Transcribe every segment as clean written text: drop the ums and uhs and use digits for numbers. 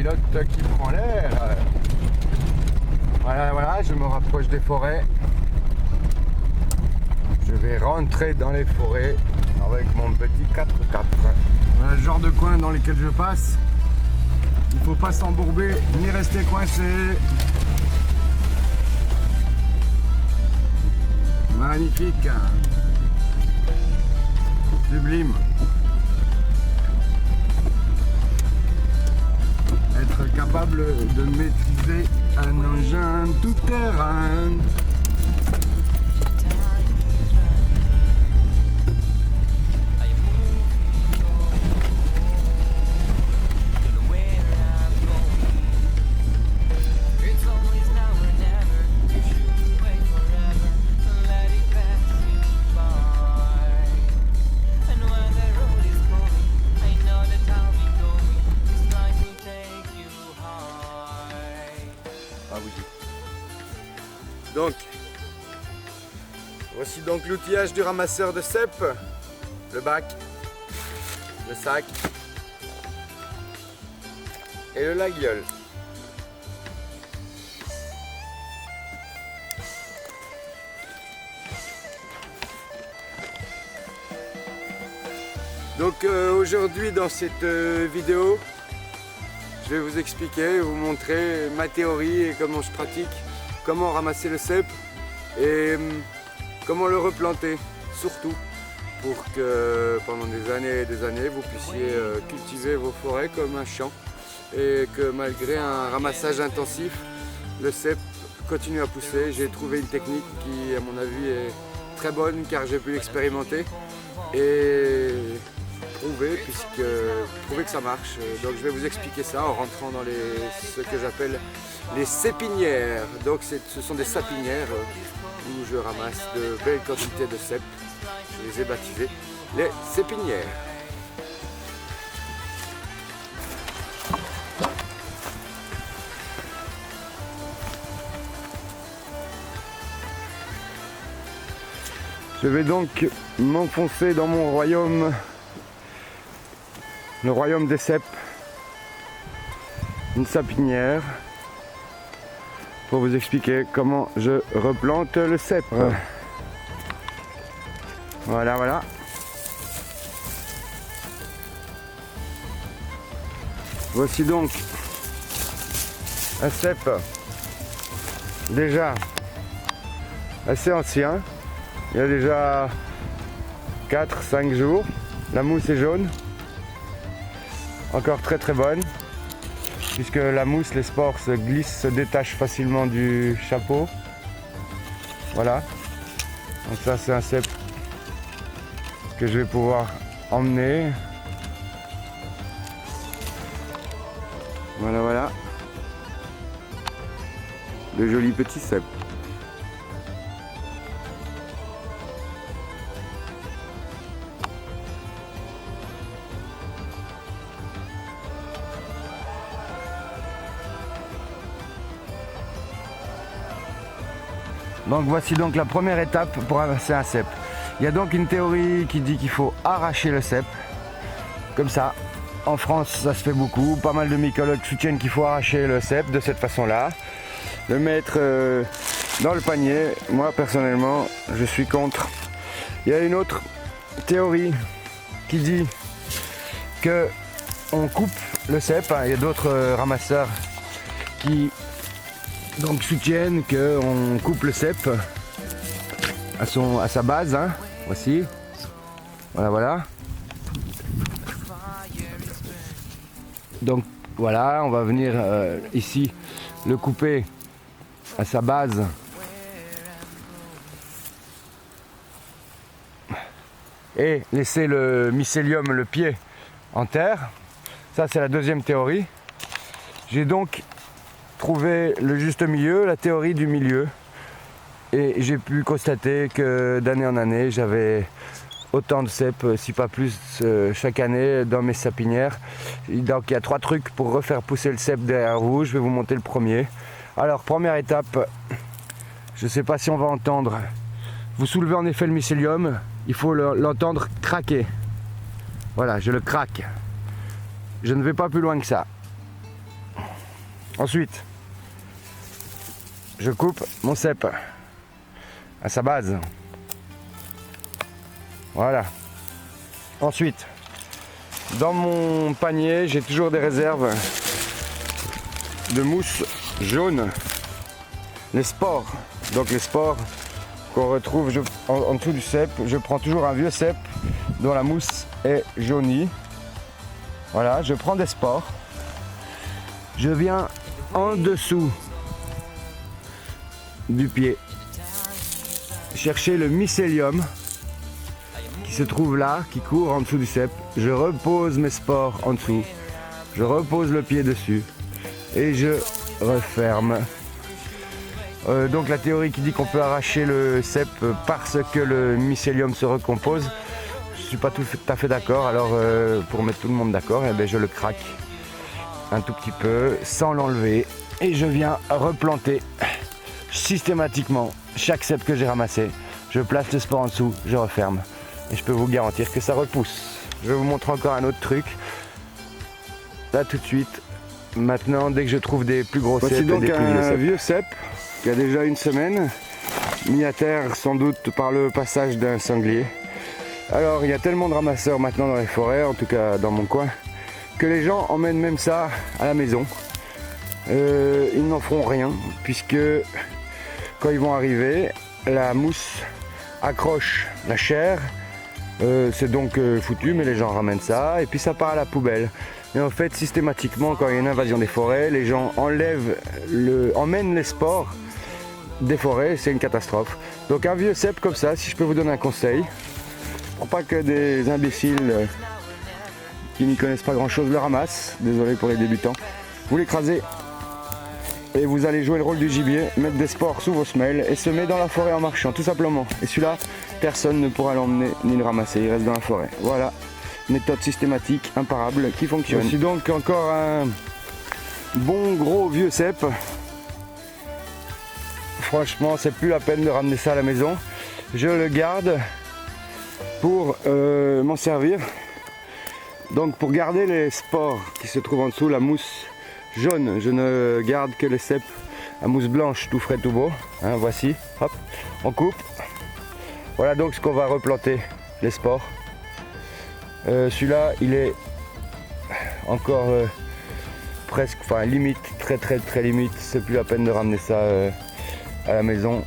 pilote qui prend l'air. Voilà, voilà, je me rapproche des forêts. Je vais rentrer dans les forêts avec mon petit 4x4. Voilà le genre de coin dans lesquels je passe. Il ne faut pas s'embourber ni rester coincé. Magnifique. Sublime. Être capable de maîtriser un engin tout terrain. Donc, voici donc l'outillage du ramasseur de cèpes, le bac, le sac et le laguiole. Donc aujourd'hui dans cette vidéo, je vais vous expliquer, vous montrer ma théorie et comment je pratique. Comment ramasser le cèpe et comment le replanter, surtout pour que pendant des années et des années vous puissiez cultiver vos forêts comme un champ et que malgré un ramassage intensif, le cèpe continue à pousser. J'ai trouvé une technique qui à mon avis est très bonne car j'ai pu l'expérimenter et prouver que ça marche. Donc je vais vous expliquer ça en rentrant dans ce que j'appelle les sépinières. Donc ce sont des sapinières où je ramasse de belles quantités de cèpes. Je les ai baptisées les sépinières. Je vais donc m'enfoncer dans mon royaume, le royaume des cèpes, une sapinière, pour vous expliquer comment je replante le cèpe. Voilà, voilà. Voici donc un cèpe déjà assez ancien. Il y a déjà 4-5 jours. La mousse est jaune. Encore très très bonne. Puisque la mousse, les spores se glissent, se détachent facilement du chapeau. Voilà. Donc ça c'est un cèpe que je vais pouvoir emmener. Voilà, voilà. De jolis petits cèpes. Donc voici donc la première étape pour ramasser un cèpe. Il y a donc une théorie qui dit qu'il faut arracher le cèpe, comme ça. En France ça se fait beaucoup, pas mal de mycologues soutiennent qu'il faut arracher le cèpe de cette façon-là, le mettre dans le panier. Moi personnellement je suis contre. Il y a une autre théorie qui dit que on coupe le cèpe. Il y a d'autres ramasseurs qui donc soutiennent qu'on coupe le cèpe à sa base, hein. Voici, voilà, voilà. Donc voilà, on va venir ici le couper à sa base. Et laisser le mycélium, le pied, en terre. Ça c'est la deuxième théorie. J'ai donc trouver le juste milieu, la théorie du milieu, et j'ai pu constater que d'année en année j'avais autant de cèpes, si pas plus, chaque année dans mes sapinières. Donc il y a 3 trucs pour refaire pousser le cèpe derrière vous. Je vais vous montrer le premier. Alors première étape, je ne sais pas si on va entendre, vous soulevez en effet le mycélium, il faut l'entendre craquer. Voilà, je le craque, je ne vais pas plus loin que ça. Ensuite, je coupe mon cep à sa base. Voilà. Ensuite, dans mon panier, j'ai toujours des réserves de mousse jaune. Les spores. Donc les spores qu'on retrouve en dessous du cep. Je prends toujours un vieux cep dont la mousse est jaunie. Voilà, je prends des spores. Je viens en dessous du pied chercher le mycélium qui se trouve là, qui court en dessous du cep. Je repose mes spores en dessous. Je repose le pied dessus et je referme. Donc la théorie qui dit qu'on peut arracher le cep parce que le mycélium se recompose, je ne suis pas tout à fait d'accord. Alors pour mettre tout le monde d'accord, eh bien, je le craque un tout petit peu sans l'enlever et je viens replanter systématiquement chaque cep que j'ai ramassé. Je place le spore en dessous, je referme et je peux vous garantir que ça repousse. Je vais vous montrer encore un autre truc là tout de suite. Maintenant, dès que je trouve des plus gros cèpes, donc des plus vieux cep qui a déjà une semaine, mis à terre sans doute par le passage d'un sanglier. Alors il y a tellement de ramasseurs maintenant dans les forêts, en tout cas dans mon coin, que les gens emmènent même ça à la maison. Ils n'en feront rien, puisque quand ils vont arriver, la mousse accroche la chair, c'est donc foutu, mais les gens ramènent ça, et puis ça part à la poubelle. Et en fait, systématiquement, quand il y a une invasion des forêts, les gens emmènent les spores des forêts, c'est une catastrophe. Donc un vieux cep comme ça, si je peux vous donner un conseil, pour pas que des imbéciles qui n'y connaissent pas grand chose le ramassent, désolé pour les débutants, vous l'écrasez et vous allez jouer le rôle du gibier, mettre des spores sous vos semelles et semer dans la forêt en marchant, tout simplement. Et celui-là, personne ne pourra l'emmener ni le ramasser, il reste dans la forêt. Voilà, méthode systématique, imparable, qui fonctionne. Voici donc encore un bon gros vieux cep. Franchement, c'est plus la peine de ramener ça à la maison. Je le garde pour m'en servir. Donc pour garder les spores qui se trouvent en dessous, la mousse jaune, je ne garde que les cèpes à mousse blanche, tout frais, tout beau. Hein, voici, hop, on coupe. Voilà donc ce qu'on va replanter, les spores. Celui-là, il est encore presque, enfin limite, très limite. C'est plus la peine de ramener ça à la maison,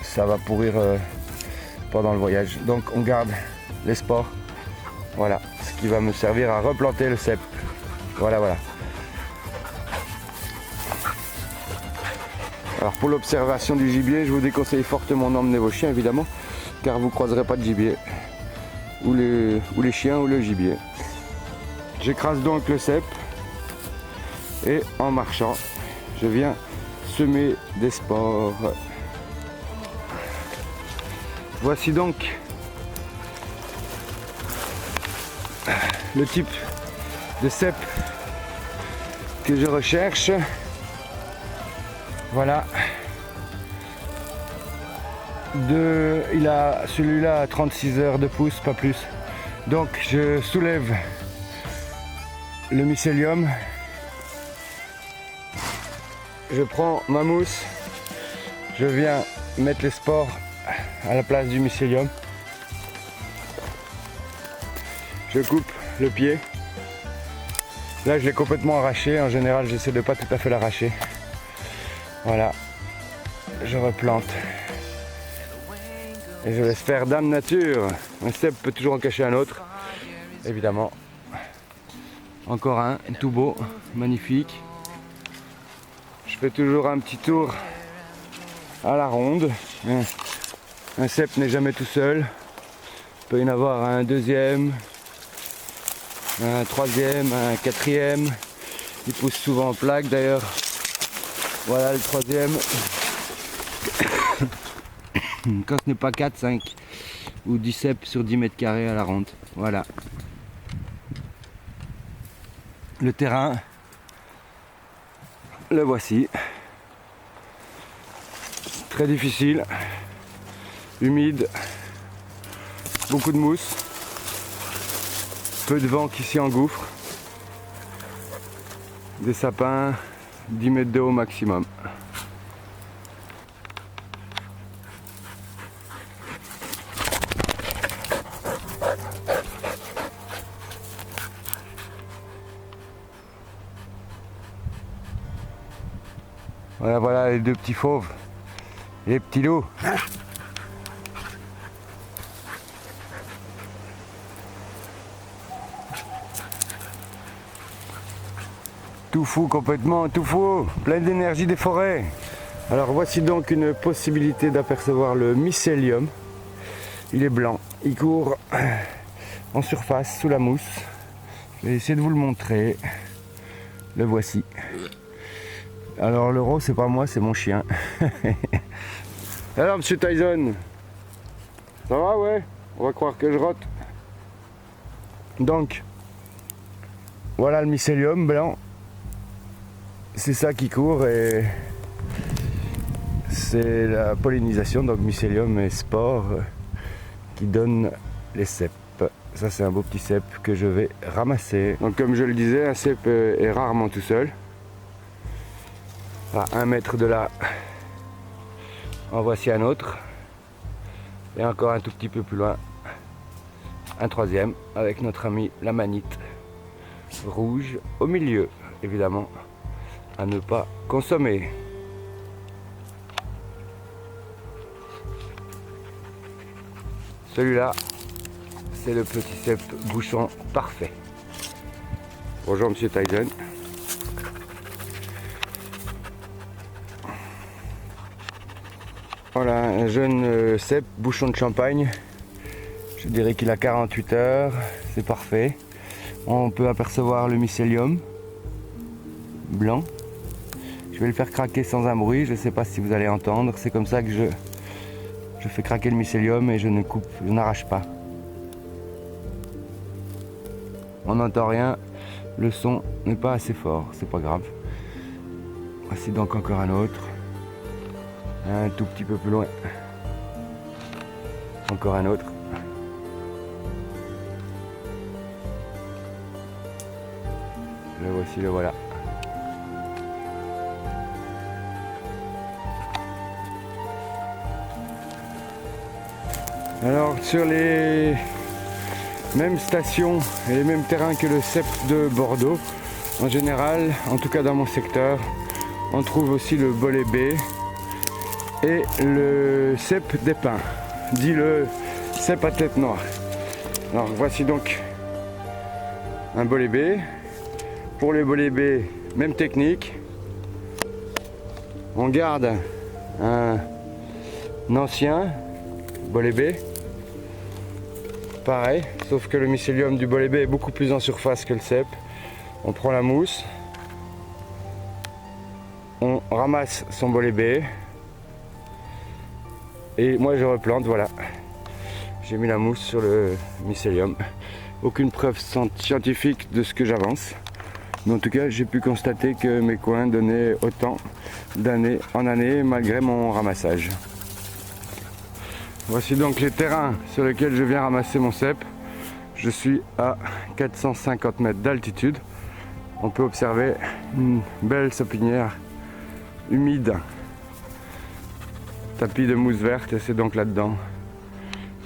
ça va pourrir pendant le voyage. Donc on garde les spores. Voilà, ce qui va me servir à replanter le cep. Voilà. Alors pour l'observation du gibier, je vous déconseille fortement d'emmener vos chiens évidemment, car vous ne croiserez pas de gibier, ou les chiens ou le gibier. J'écrase donc le cep et en marchant, je viens semer des spores. Voici donc le type de cep que je recherche. Voilà. Celui-là a 36 heures de pousse, pas plus. Donc je soulève le mycélium. Je prends ma mousse. Je viens mettre les spores à la place du mycélium. Je coupe le pied. Là, je l'ai complètement arraché. En général, j'essaie de pas tout à fait l'arracher. Voilà. Je replante. Et je laisse faire Dame Nature. Un cep peut toujours en cacher un autre. Évidemment. Encore un, tout beau, magnifique. Je fais toujours un petit tour à la ronde. Un cep n'est jamais tout seul. Il peut y en avoir un deuxième, un troisième, un quatrième. Il pousse souvent en plaque d'ailleurs. Voilà le troisième. Quand ce n'est pas 4, 5 ou 10 cep sur 10 mètres carrés à la ronde. Voilà. Le terrain, le voici. Très difficile, humide, beaucoup de mousse, peu de vent qui s'y engouffre, des sapins, 10 mètres de haut maximum. Voilà, voilà les deux petits fauves, les petits loups. Tout fou complètement, tout fou, plein d'énergie des forêts. Alors voici donc une possibilité d'apercevoir le mycélium. Il est blanc, il court en surface sous la mousse. Je vais essayer de vous le montrer. Le voici. Alors l'euro c'est pas moi, c'est mon chien. Alors monsieur Tyson, ça va? Ouais, on va croire que je rote. Donc voilà le mycélium blanc. C'est ça qui court et c'est la pollinisation, donc mycélium et spores qui donnent les cèpes. Ça c'est un beau petit cèpe que je vais ramasser. Donc comme je le disais, un cèpe est rarement tout seul. À 1 mètre de là, en voici un autre. Et encore un tout petit peu plus loin, un troisième avec notre ami la manite rouge au milieu, évidemment. À ne pas consommer. Celui-là, c'est le petit cèpe bouchon parfait. Bonjour monsieur Tyson. Voilà, un jeune cèpe bouchon de champagne. Je dirais qu'il a 48 heures, c'est parfait. On peut apercevoir le mycélium blanc. Je vais le faire craquer sans un bruit, je ne sais pas si vous allez entendre. C'est comme ça que je fais craquer le mycélium et je ne coupe, je n'arrache pas. On n'entend rien, le son n'est pas assez fort, c'est pas grave. Voici donc encore un autre. Un tout petit peu plus loin. Encore un autre. Le voici, le voilà. Alors sur les mêmes stations et les mêmes terrains que le cèpe de Bordeaux, en général, en tout cas dans mon secteur, on trouve aussi le bolet B et le cèpe des pins, dit le cèpe à tête noire. Alors voici donc un bolet B. Pour les bolets B, même technique. On garde un ancien bolet B. Pareil, sauf que le mycélium du bolet B est beaucoup plus en surface que le cèpe. On prend la mousse, on ramasse son bolet B et moi je replante, voilà. J'ai mis la mousse sur le mycélium. Aucune preuve scientifique de ce que j'avance. Mais en tout cas, j'ai pu constater que mes coins donnaient autant d'année en année malgré mon ramassage. Voici donc les terrains sur lesquels je viens ramasser mon cèpe. Je suis à 450 mètres d'altitude. On peut observer une belle sapinière humide, tapis de mousse verte, et c'est donc là-dedans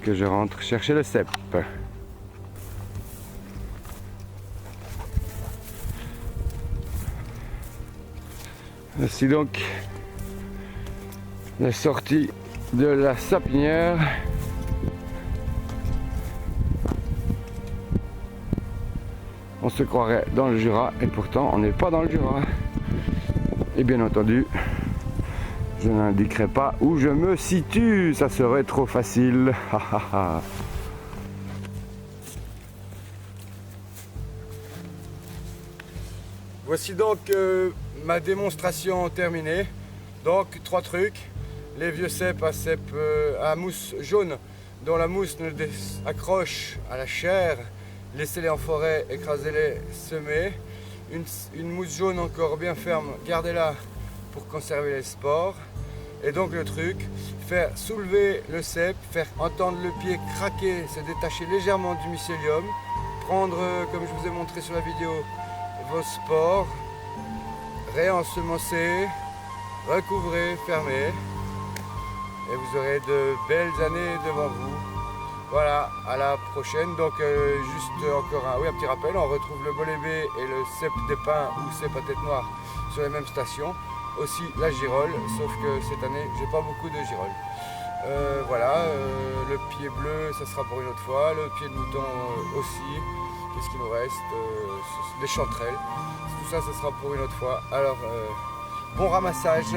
que je rentre chercher le cèpe. Voici donc la sortie de la sapinière. On se croirait dans le Jura et pourtant on n'est pas dans le Jura. Et bien entendu, je n'indiquerai pas où je me situe, ça serait trop facile. Voici donc ma démonstration terminée. Donc 3 trucs. Les vieux cèpes à mousse jaune dont la mousse ne accroche à la chair. Laissez-les en forêt, écrasez-les, semez. Une mousse jaune encore bien ferme, gardez-la pour conserver les spores. Et donc le truc, faire soulever le cèpe, faire entendre le pied craquer, se détacher légèrement du mycélium, prendre, comme je vous ai montré sur la vidéo, vos spores, réensemencer, recouvrer, fermer. Et vous aurez de belles années devant vous. Voilà, à la prochaine. Donc juste encore un petit rappel, on retrouve le bolet B et le cep des pins ou cep à tête noire sur les mêmes stations. Aussi la girole, sauf que cette année j'ai pas beaucoup de girole. Voilà, le pied bleu ça sera pour une autre fois, le pied de mouton aussi. Qu'est-ce qu'il nous reste? Les chanterelles. Tout ça, ce sera pour une autre fois. Alors, bon ramassage.